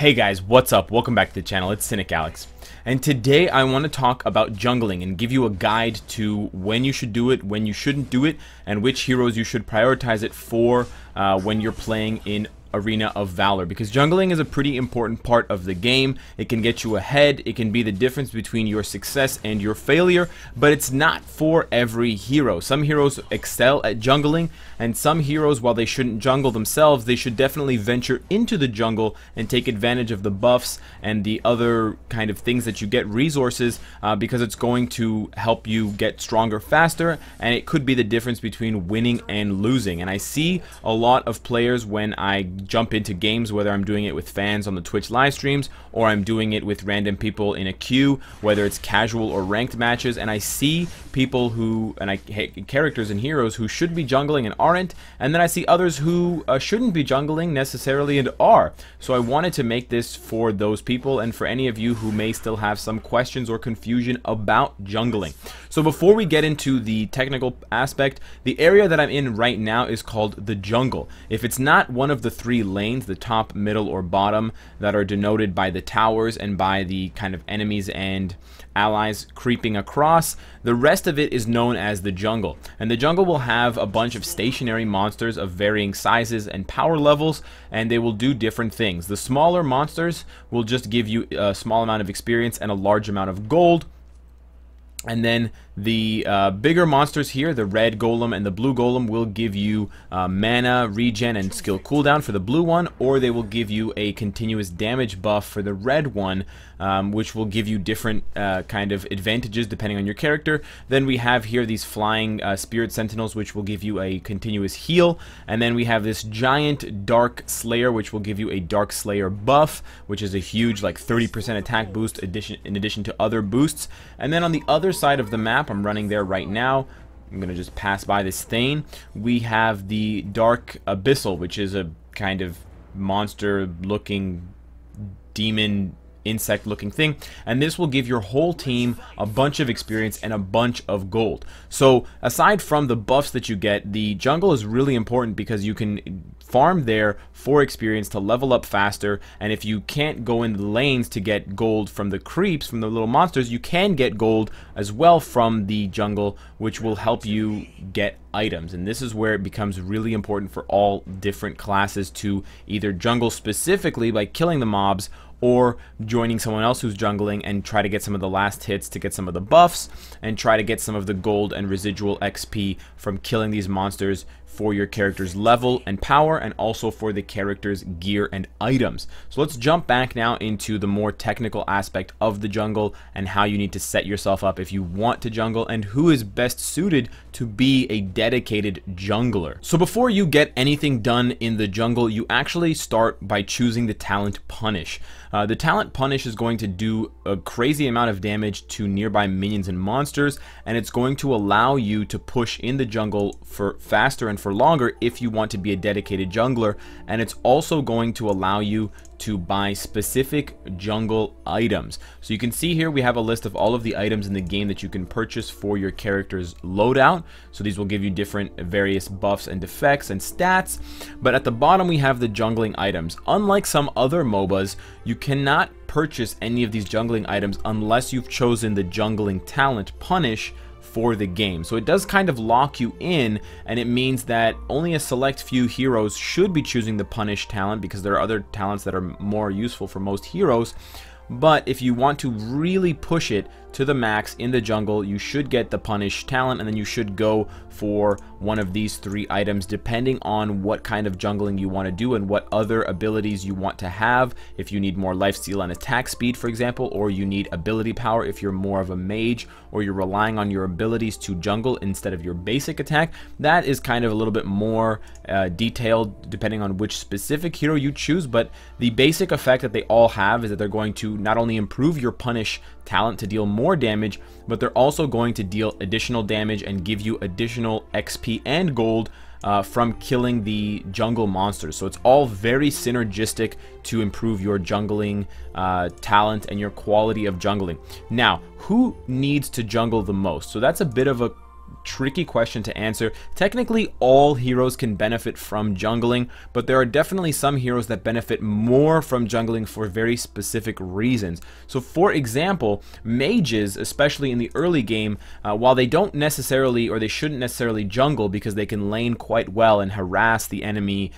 Hey guys, what's up? Welcome back to the channel. It's Cynicalex. And today I want to talk about jungling and give you a guide to when you should do it, when you shouldn't do it, and which heroes you should prioritize it for when you're playing in Arena of Valor, because jungling is a pretty important part of the game. It can get you ahead, it can be the difference between your success and your failure, but it's not for every hero. Some heroes excel at jungling, and some heroes, while they shouldn't jungle themselves, they should definitely venture into the jungle and take advantage of the buffs and the other kind of things that you get, resources, because it's going to help you get stronger faster, and it could be the difference between winning and losing. And I see a lot of players when I jump into games, whether I'm doing it with fans on the Twitch live streams or I'm doing it with random people in a queue, whether it's casual or ranked matches, and I see people who, characters and heroes who should be jungling and aren't, and then I see others who shouldn't be jungling necessarily and are. So I wanted to make this for those people and for any of you who may still have some questions or confusion about jungling. So before we get into the technical aspect, the area that I'm in right now is called the jungle. If it's not one of the three lanes, the top, middle, or bottom, that are denoted by the towers and by the kind of enemies and allies creeping across, the rest of it is known as the jungle. And the jungle will have a bunch of stationary monsters of varying sizes and power levels, and they will do different things. The smaller monsters will just give you a small amount of experience and a large amount of gold. And then the bigger monsters here, the red golem and the blue golem, will give you mana, regen, and skill cooldown for the blue one, or they will give you a continuous damage buff for the red one, which will give you different kind of advantages depending on your character. Then we have here these flying spirit sentinels, which will give you a continuous heal. And then we have this giant dark slayer, which will give you a dark slayer buff, which is a huge, like 30% attack boost in addition to other boosts. And then on the other side of the map, I'm running there right now, I'm gonna just pass by this thing, we have the dark abyssal, which is a kind of monster looking demon insect looking thing, and this will give your whole team a bunch of experience and a bunch of gold. So aside from the buffs that you get, the jungle is really important because you can farm there for experience to level up faster, and if you can't go in the lanes to get gold from the creeps, from the little monsters, you can get gold as well from the jungle, which will help you get items. And this is where it becomes really important for all different classes to either jungle specifically by killing the mobs, or joining someone else who's jungling and try to get some of the last hits to get some of the buffs and try to get some of the gold and residual XP from killing these monsters for your character's level and power, and also for the character's gear and items. So let's jump back now into the more technical aspect of the jungle and how you need to set yourself up if you want to jungle, and who is best suited to be a dedicated jungler. So before you get anything done in the jungle, you actually start by choosing the talent Punish. The talent Punish is going to do a crazy amount of damage to nearby minions and monsters, and it's going to allow you to push in the jungle for faster and for longer if you want to be a dedicated jungler. And it's also going to allow you to buy specific jungle items. So you can see here we have a list of all of the items in the game that you can purchase for your character's loadout. So these will give you different various buffs and effects and stats. But at the bottom we have the jungling items. Unlike some other MOBAs, you cannot purchase any of these jungling items unless you've chosen the jungling talent Punish for the game. So it does kind of lock you in, and it means that only a select few heroes should be choosing the Punish talent, because there are other talents that are more useful for most heroes. But if you want to really push it to the max in the jungle, you should get the Punish talent, and then you should go for one of these three items depending on what kind of jungling you want to do and what other abilities you want to have. If you need more lifesteal and attack speed, for example, or you need ability power if you're more of a mage, or you're relying on your abilities to jungle instead of your basic attack, that is kind of a little bit more detailed depending on which specific hero you choose. But the basic effect that they all have is that they're going to not only improve your Punish talent to deal more damage, but they're also going to deal additional damage and give you additional XP and gold from killing the jungle monsters. So it's all very synergistic to improve your jungling talent and your quality of jungling. Now, who needs to jungle the most? So that's a bit of a tricky question to answer. Technically, all heroes can benefit from jungling, but there are definitely some heroes that benefit more from jungling for very specific reasons. So for example, mages, especially in the early game, while they don't necessarily, or they shouldn't necessarily jungle because they can lane quite well and harass the enemy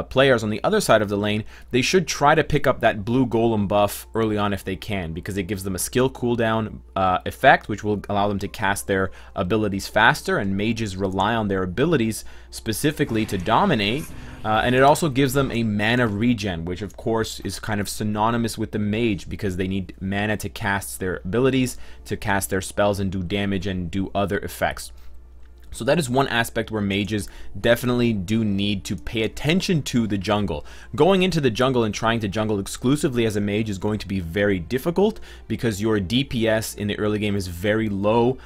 players on the other side of the lane, they should try to pick up that blue golem buff early on if they can, because it gives them a skill cooldown effect, which will allow them to cast their abilities faster, and mages rely on their abilities specifically to dominate. And it also gives them a mana regen, which of course is kind of synonymous with the mage, because they need mana to cast their abilities, to cast their spells and do damage and do other effects. So that is one aspect where mages definitely do need to pay attention to the jungle. Going into the jungle and trying to jungle exclusively as a mage is going to be very difficult, because your DPS in the early game is very low.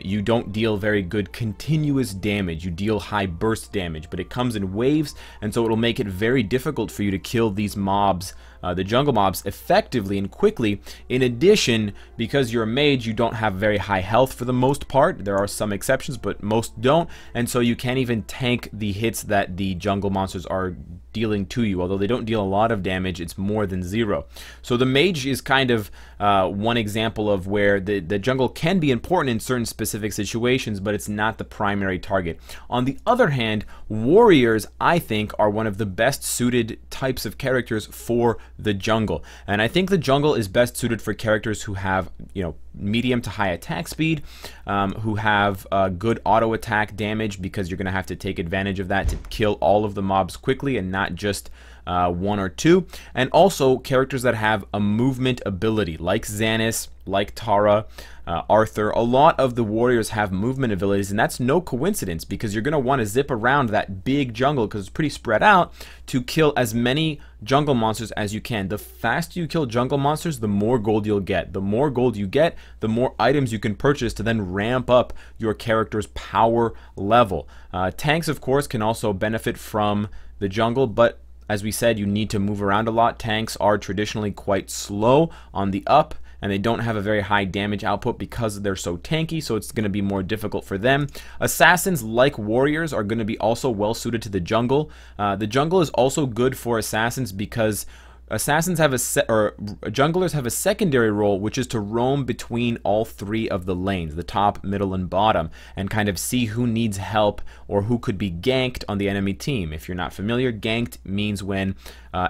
You don't deal very good continuous damage. You deal high burst damage, but it comes in waves, and so it'll make it very difficult for you to kill these mobs, the jungle mobs, effectively and quickly. In addition, because you're a mage, you don't have very high health for the most part. There are some exceptions, but most don't, and so you can't even tank the hits that the jungle monsters are dealing to you. Although they don't deal a lot of damage, it's more than zero. So the mage is kind of one example of where the jungle can be important in certain specific situations, but it's not the primary target. On the other hand, warriors, I think, are one of the best suited types of characters for the jungle. And I think the jungle is best suited for characters who have, you know, medium to high attack speed, who have good auto attack damage, because you're going to have to take advantage of that to kill all of the mobs quickly and not just one or two, and also characters that have a movement ability, like Xannis, like Tara, Arthur. A lot of the warriors have movement abilities, and that's no coincidence, because you're going to want to zip around that big jungle, because it's pretty spread out, to kill as many jungle monsters as you can. The faster you kill jungle monsters, the more gold you'll get. The more gold you get, the more items you can purchase to then ramp up your character's power level. Tanks, of course, can also benefit from the jungle, but as we said, you need to move around a lot. Tanks are traditionally quite slow on the up, and they don't have a very high damage output because they're so tanky, so it's going to be more difficult for them. Assassins, like warriors, are going to be also well suited to the jungle. The jungle is also good for assassins because assassins have junglers have a secondary role, which is to roam between all three of the lanes, the top, middle, and bottom, and kind of see who needs help or who could be ganked on the enemy team. If you're not familiar, ganked means when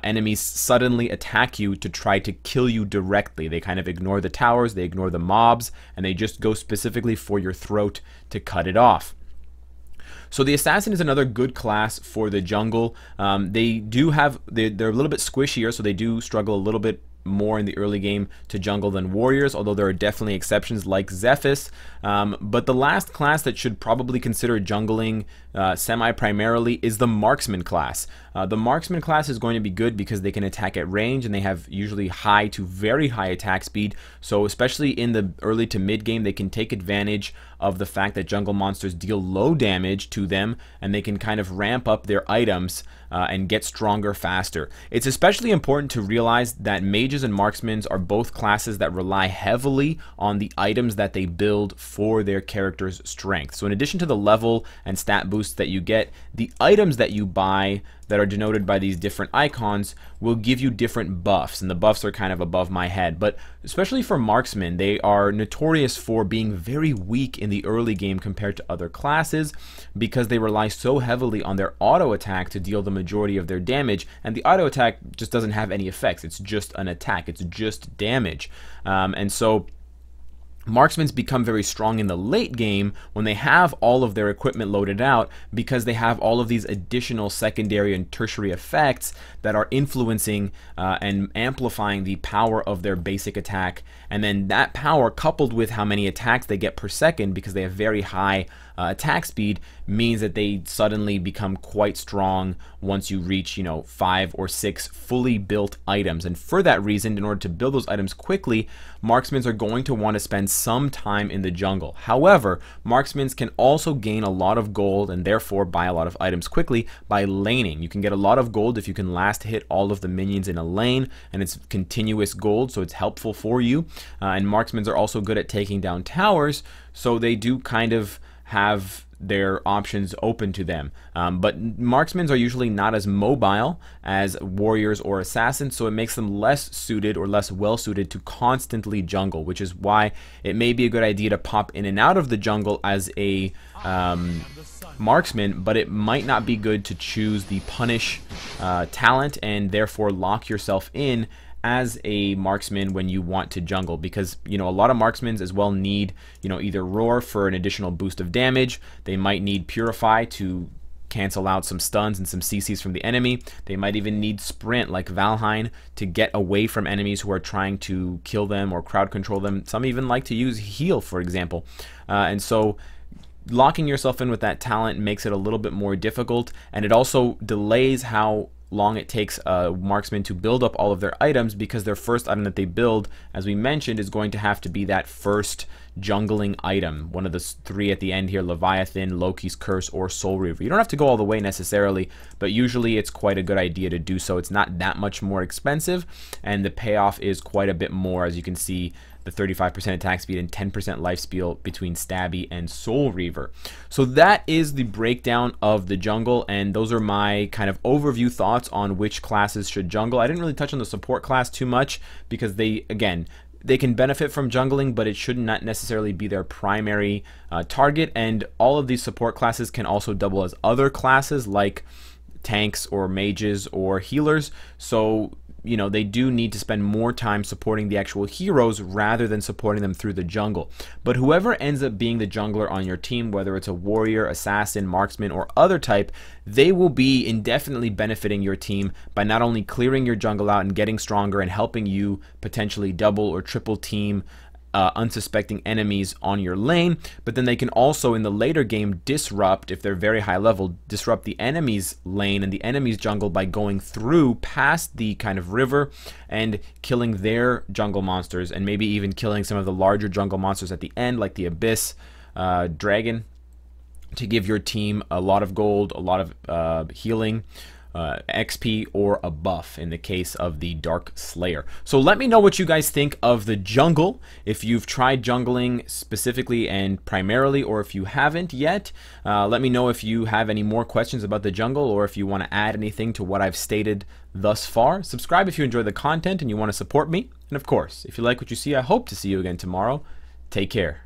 enemies suddenly attack you to try to kill you directly. They kind of ignore the towers, they ignore the mobs, and they just go specifically for your throat to cut it off. So the assassin is another good class for the jungle. They do have, they're a little bit squishier, so they do struggle a little bit more in the early game to jungle than warriors, although there are definitely exceptions like Zephys. But the last class that should probably consider jungling semi-primarily is the marksman class. The marksman class is going to be good because they can attack at range, and they have usually high to very high attack speed. So especially in the early to mid game, they can take advantage of the fact that jungle monsters deal low damage to them, and they can kind of ramp up their items and get stronger faster. It's especially important to realize that mages and marksmen are both classes that rely heavily on the items that they build for their character's strength. So in addition to the level and stat boosts that you get, the items that you buy that are denoted by these different icons will give you different buffs, and the buffs are kind of above my head. But especially for marksmen, they are notorious for being very weak in the early game compared to other classes, because they rely so heavily on their auto attack to deal the majority of their damage, and the auto attack just doesn't have any effects. It's just an attack, it's just damage. And so marksmen become very strong in the late game when they have all of their equipment loaded out, because they have all of these additional secondary and tertiary effects that are influencing and amplifying the power of their basic attack. And then that power, coupled with how many attacks they get per second, because they have very high attack speed, means that they suddenly become quite strong once you reach, you know, 5 or 6 fully built items. And for that reason, in order to build those items quickly, marksmen are going to want to spend some time in the jungle. However, marksmen can also gain a lot of gold and therefore buy a lot of items quickly by laning. You can get a lot of gold if you can last hit all of the minions in a lane, and it's continuous gold, so it's helpful for you. And marksmen are also good at taking down towers, so they do kind of have their options open to them. But marksmen are usually not as mobile as warriors or assassins, so it makes them less suited or less well suited to constantly jungle, which is why it may be a good idea to pop in and out of the jungle as a marksman, but it might not be good to choose the punish talent and therefore lock yourself in as a marksman when you want to jungle, because a lot of marksmen as well need either roar for an additional boost of damage. They might need purify to cancel out some stuns and some CCs from the enemy. They might even need sprint like Valheim to get away from enemies who are trying to kill them or crowd control them. Some even like to use heal, for example, and so locking yourself in with that talent makes it a little bit more difficult, and it also delays how long it takes a marksman to build up all of their items, because their first item that they build, as we mentioned, is going to have to be that first jungling item, one of the 3 at the end here: Leviathan, Loki's Curse, or Soul Reaver. You don't have to go all the way necessarily, but usually it's quite a good idea to do so. It's not that much more expensive, and the payoff is quite a bit more, as you can see, the 35% attack speed and 10% life steal between Stabby and Soul Reaver. So that is the breakdown of the jungle, and those are my kind of overview thoughts on which classes should jungle. I didn't really touch on the support class too much because they can benefit from jungling, but it should not necessarily be their primary target, and all of these support classes can also double as other classes like tanks or mages or healers. So they do need to spend more time supporting the actual heroes rather than supporting them through the jungle. But whoever ends up being the jungler on your team, whether it's a warrior, assassin, marksman, or other type, they will be indefinitely benefiting your team by not only clearing your jungle out and getting stronger and helping you potentially double or triple team unsuspecting enemies on your lane, but then they can also in the later game disrupt, if they're very high level, disrupt the enemy's lane and the enemy's jungle by going through past the kind of river and killing their jungle monsters, and maybe even killing some of the larger jungle monsters at the end, like the Abyss Dragon, to give your team a lot of gold, a lot of healing, XP, or a buff in the case of the Dark Slayer. So let me know what you guys think of the jungle, if you've tried jungling specifically and primarily, or if you haven't yet. Let me know if you have any more questions about the jungle, or if you want to add anything to what I've stated thus far. Subscribe if you enjoy the content and you want to support me, and of course, if you like what you see, I hope to see you again tomorrow. Take care.